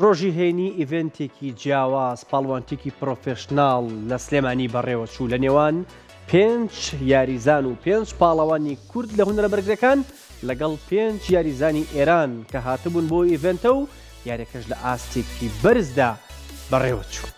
ڕۆژی هێنی ئیڤنتێکی جیاواز پاڵوانتێکی پرۆفێشناڵ لە سلێمانی بەڕێوە چوو لە نێوان 5 یاریزان و 5 پاڵەوانی کورد لە هونەرە بەرگەکان لەگەڵ 5 یاریزانی ئێران کە هاتبوون بۆ ئیڤنتە و یاریەکەش لە ئاستێکی بەرزدا بەڕێوە چوو.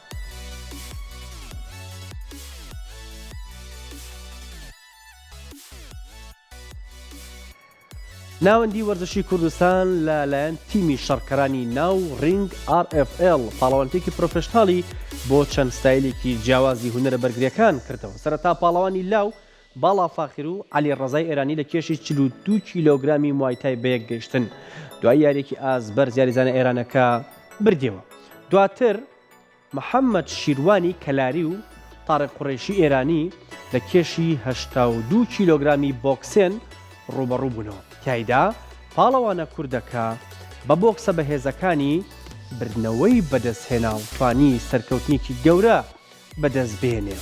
ناوەندی وەرزشی کوردستان لەلایەن تیمی شەڕکەرانی ناو ڕینگ RFL پاڵەوانتێکی پرۆفێشناڵی بۆ چەند ستایلێکی جیاوازی هونەرە بەرگریەکان کردەوە. سەرەتا پاڵەوانی لاو باڵا فاخر و عەلی ڕەزای ئێرانی لە کێشی 42 کیلۆگرامی موایتای بەیەک گەیشتن. دوای یاریێکی ئازبەرز یاریزانە ئێرانەکە بردیەوە. دواتر محەممەد شیروانی کەلاری و تاڕێق قوڕیشی ئێرانی لە کێشی 82 کیلۆگرامی بۆکسێن ڕوبەڕوو بوونەوە. تایدا پاڵەوانە کوردەکە بە بۆکسە بەهێزەکانی بردنەوەی بەدەستهێنا و توانی سەرکەوتنێکی گەورە بەدەست بێنێ.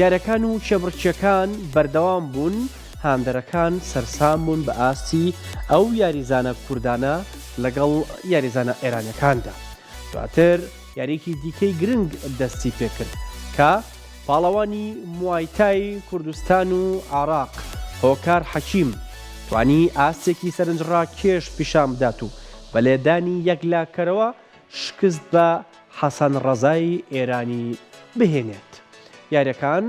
یارەکان و چێبڕچیەکان بەردەوام بوون، هاندەرەکان سەرسام بوون بە ئاستی ئەو یاریزانە کوردانە لەگەڵ یاریزانە ئێرانەکاندا. دواتر یاریکی دیکەی گرنگ دەستی پێکرد کە پاڵەوانی موایتای کوردستان و عێراق هۆکار حەکیم توانی ئاستێکی سەرنجڕا کێش پیشان بدات و بە لێدانی یەک لاکەرەوە شکست بە حەسەن ڕەزای ئێرانی بهێنێت. یاریەکان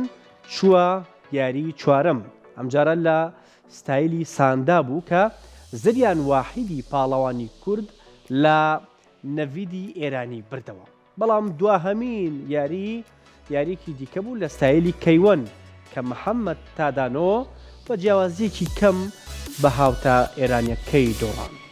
چووە یاری چوارەم، ئەمجارە لە ستایلی ساندا بوو کە زریان واحیدی پاڵەوانی کورد لە نەڤیدی ئێرانی بردەوە. بەڵام دواهەمین یاریکی دیکە بوو لە ستایلی کەیوەن کە محەممەد تادانۆ بە جیاوازیەکی کەم بە هاوتە ئێرانیەکەی دۆڕان.